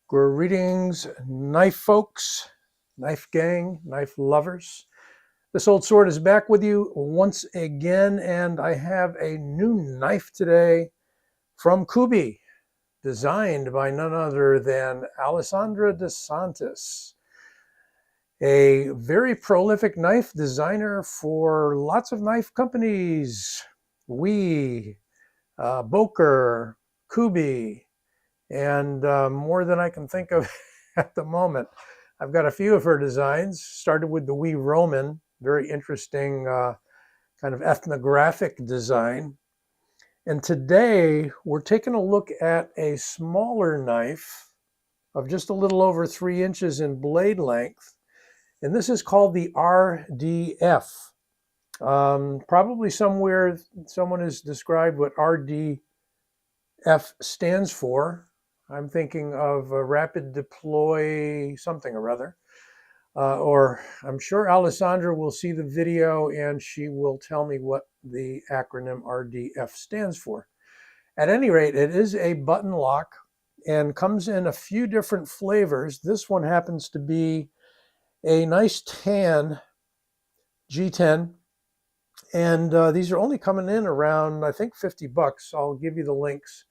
Greetings, knife folks, knife gang, knife lovers. This old sword is back with you once again, and I have a new knife today from Kubey, designed by none other than Alesandra De Santis, a very prolific knife designer for lots of knife companies. Boker, Kubey, and more than I can think of at the moment. I've got a few of her designs, started with the wee Roman, very interesting kind of ethnographic design. And today we're taking a look at a smaller knife of just a little over 3 inches in blade length. And this is called the RDF. Probably somewhere someone has described what RDF stands for. I'm thinking of a rapid deploy something or other. Or I'm sure Alessandra will see the video and she will tell me what the acronym RDF stands for. At any rate, it is a button lock and comes in a few different flavors. This one happens to be a nice tan G10. And these are only coming in around, I think, 50 bucks. I'll give you the links.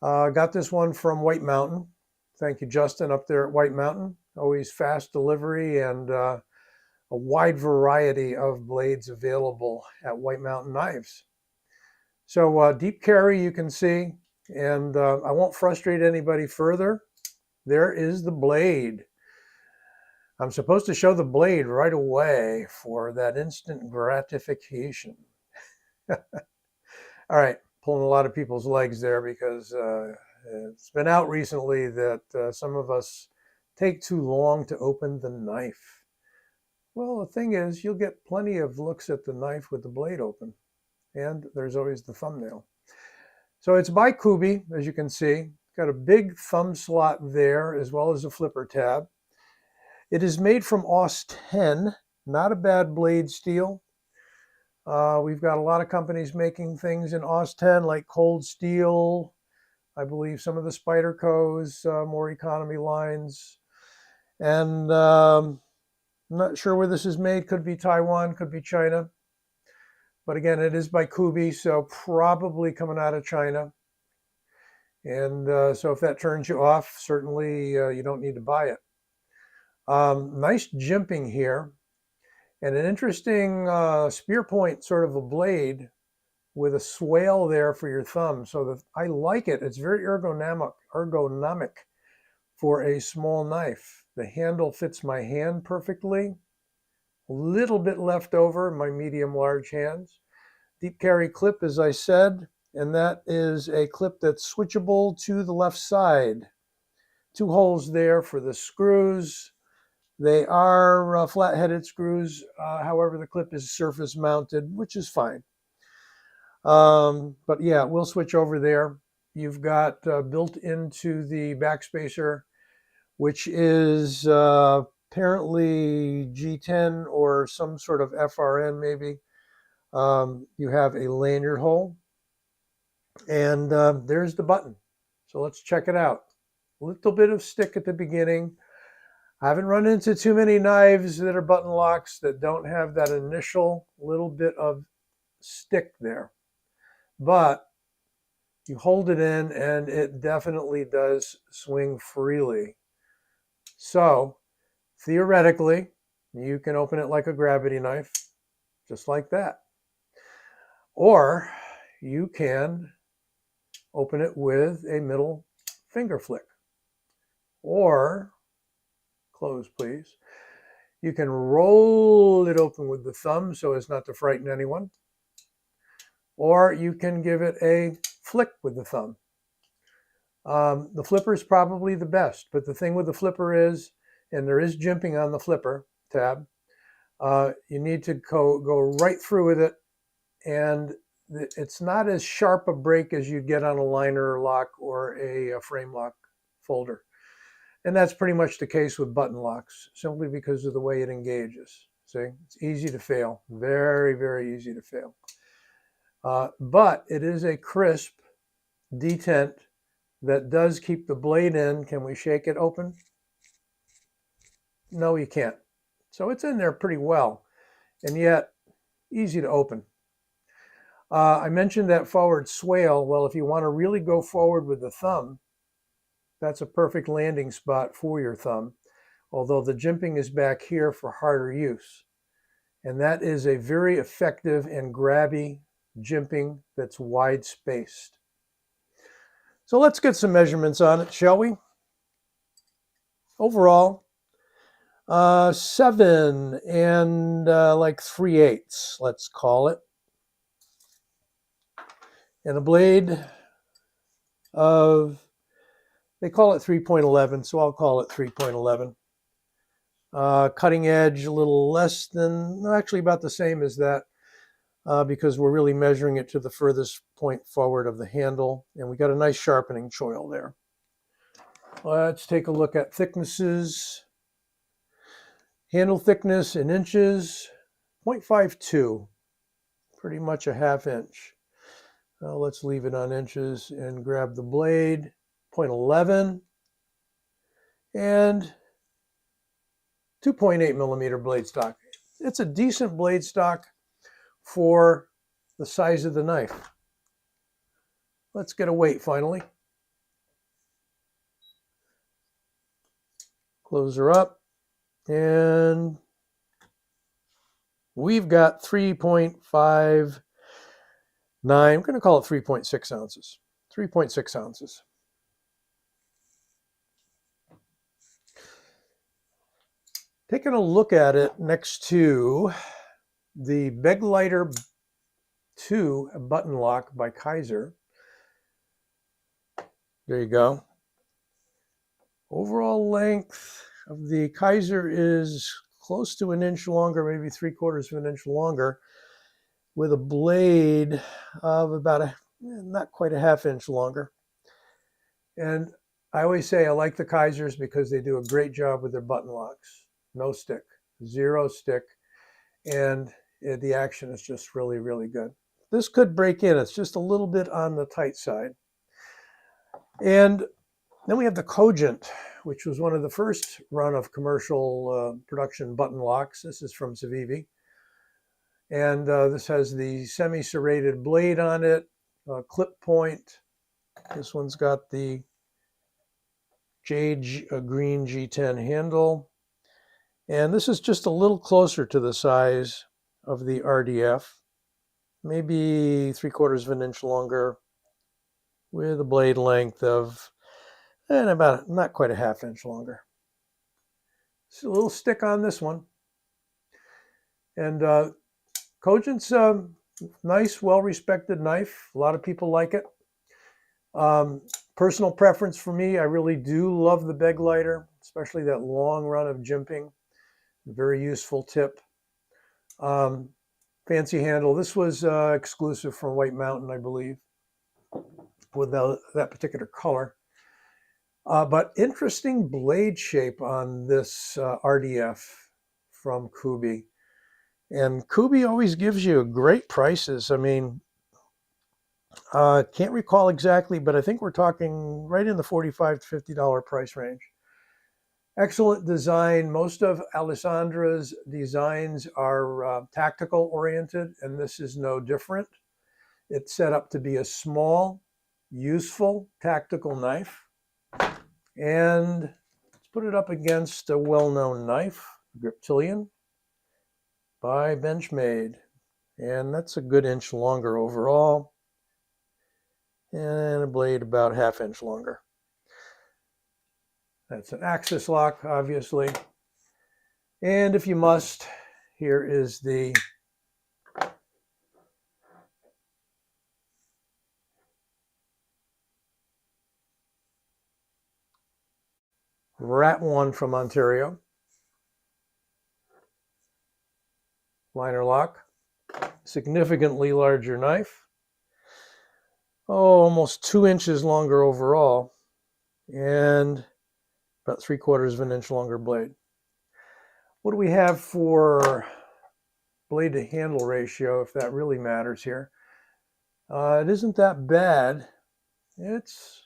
Got this one from White Mountain. Thank you, Justin, up there at White Mountain. Always fast delivery and a wide variety of blades available at White Mountain Knives. So deep carry, you can see, and I won't frustrate anybody further. There is the blade. I'm supposed to show the blade right away for that instant gratification. All right. Pulling a lot of people's legs there because it's been out recently that some of us take too long to open the knife. Well, the thing is, you'll get plenty of looks at the knife with the blade open, and there's always the thumbnail. So it's by Kubey, as you can see. Got a big thumb slot there, as well as a flipper tab. It is made from AUS 10, not a bad blade steel. We've got a lot of companies making things in AUS 10 like Cold Steel, I believe some of the Spyderco's, more economy lines. And I'm not sure where this is made. Could be Taiwan, could be China. But again, it is by Kubey, so probably coming out of China. And so if that turns you off, certainly you don't need to buy it. Nice jimping here. And an interesting spear point sort of a blade with a swale there for your thumb. So I like it. It's very ergonomic for a small knife. The handle fits my hand perfectly. A little bit left over in my medium-large hands. Deep carry clip, as I said, and that is a clip that's switchable to the left side. 2 holes there for the screws. They are flat-headed screws. However, the clip is surface mounted, which is fine. But yeah, we'll switch over there. You've got built into the backspacer, which is apparently G10 or some sort of FRN maybe. You have a lanyard hole. And there's the button. So let's check it out. A little bit of stick at the beginning. I haven't run into too many knives that are button locks that don't have that initial little bit of stick there. But you hold it in and it definitely does swing freely. So theoretically, you can open it like a gravity knife, just like that. Or you can open it with a middle finger flick. Or, close please, you can roll it open with the thumb so as not to frighten anyone. Or you can give it a flick with the thumb. The flipper is probably the best, but the thing with the flipper is, and there is jimping on the flipper tab, you need to go right through with it, and it's not as sharp a break as you'd get on a liner lock or a frame lock folder. And that's pretty much the case with button locks, simply because of the way it engages. See, it's easy to fail, very, very easy to fail. But it is a crisp detent that does keep the blade in. Can we shake it open? No, you can't. So it's in there pretty well, and yet easy to open. I mentioned that forward swale. Well, if you want to really go forward with the thumb, that's a perfect landing spot for your thumb, although the jimping is back here for harder use. And that is a very effective and grabby jimping that's wide spaced. So let's get some measurements on it, shall we? Overall, 7 and like 3/8, let's call it. And a blade of, they call it 3.11, so I'll call it 3.11. Cutting edge a little less than, actually about the same as that, because we're really measuring it to the furthest point forward of the handle, and we got a nice sharpening choil there. Let's take a look at thicknesses. Handle thickness in inches, 0.52, pretty much a ½ inch. Let's leave it on inches and grab the blade, 0.11, and 2.8 millimeter blade stock. It's a decent blade stock for the size of the knife. Let's get a weight finally. Close her up, and we've got 3.59, I'm going to call it 3.6 ounces. 3.6 ounces. Taking a look at it next to the Beglighter 2 button lock by Kaiser. There you go. Overall length of the Kaiser is close to an inch longer, maybe 3/4 of an inch longer, with a blade of about not quite a ½ inch longer. And I always say I like the Kaisers because they do a great job with their button locks. No stick, 0 stick, and the action is just really, really good. This could break in. It's just a little bit on the tight side. And then we have the Cogent, which was one of the first run of commercial production button locks. This is from Civivi. And this has the semi-serrated blade on it, clip point. This one's got the jade green G10 handle. And this is just a little closer to the size of the RDF, maybe 3/4 of an inch longer, with a blade length of about not quite a ½ inch longer. It's a little stick on this one. And Cogent's a nice, well-respected knife. A lot of people like it. Personal preference for me, I really do love the Beglighter, especially that long run of jimping. Very useful tip. Fancy handle. This was exclusive from White Mountain, I believe, with that particular color. But interesting blade shape on this RDF from Kubey. And Kubey always gives you great prices. I mean, can't recall exactly, but I think we're talking right in the $45 to $50 price range. Excellent design. Most of Alesandra's designs are tactical oriented, and this is no different. It's set up to be a small, useful tactical knife. And let's put it up against a well-known knife, Griptilian by Benchmade. And that's a good inch longer overall. And a blade about ½ inch longer. That's an axis lock, obviously. And if you must, here is the Rat 1 from Ontario. Liner lock. Significantly larger knife. Oh, almost 2 inches longer overall. And about 3/4 of an inch longer blade. What do we have for blade to handle ratio, if that really matters here? It isn't that bad. It's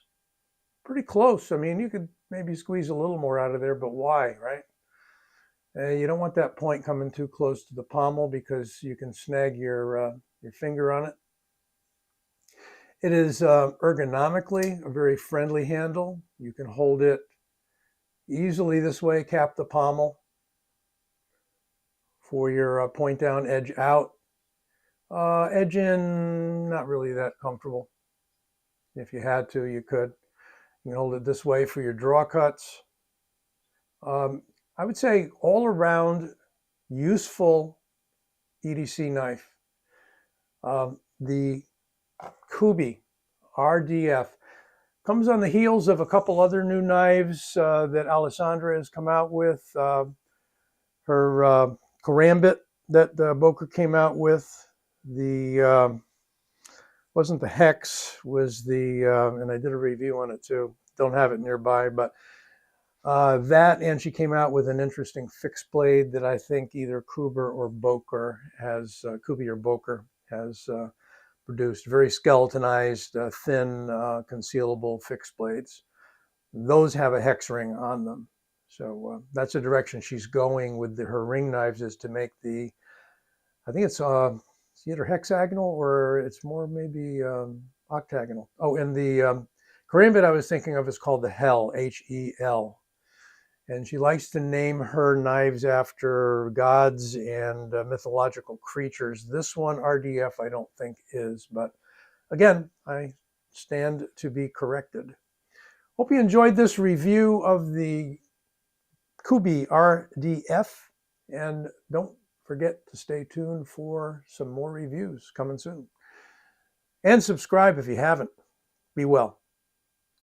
pretty close. I mean, you could maybe squeeze a little more out of there, but why, right? You don't want that point coming too close to the pommel because you can snag your finger on it. It is ergonomically a very friendly handle. You can hold it easily this way, cap the pommel for your point down, edge out. Edge in, not really that comfortable. If you had to, you could. You can hold it this way for your draw cuts. I would say all around useful EDC knife. The Kubey RDF comes on the heels of a couple other new knives that Alesandra has come out with. Her karambit that Boker came out with. The wasn't the hex, was the and I did a review on it too. Don't have it nearby, but that, and she came out with an interesting fixed blade that I think either Kubey or Boker has produced. Very skeletonized, thin, concealable fixed blades. Those have a hex ring on them. So that's the direction she's going with her ring knives, is to make the, I think it's either hexagonal or it's more maybe octagonal. Oh, and the karambit I was thinking of is called the Hell, H-E-L. And she likes to name her knives after gods and mythological creatures. This one, RDF, I don't think is, but again, I stand to be corrected. Hope you enjoyed this review of the Kubey RDF, and don't forget to stay tuned for some more reviews coming soon. And subscribe if you haven't. Be well.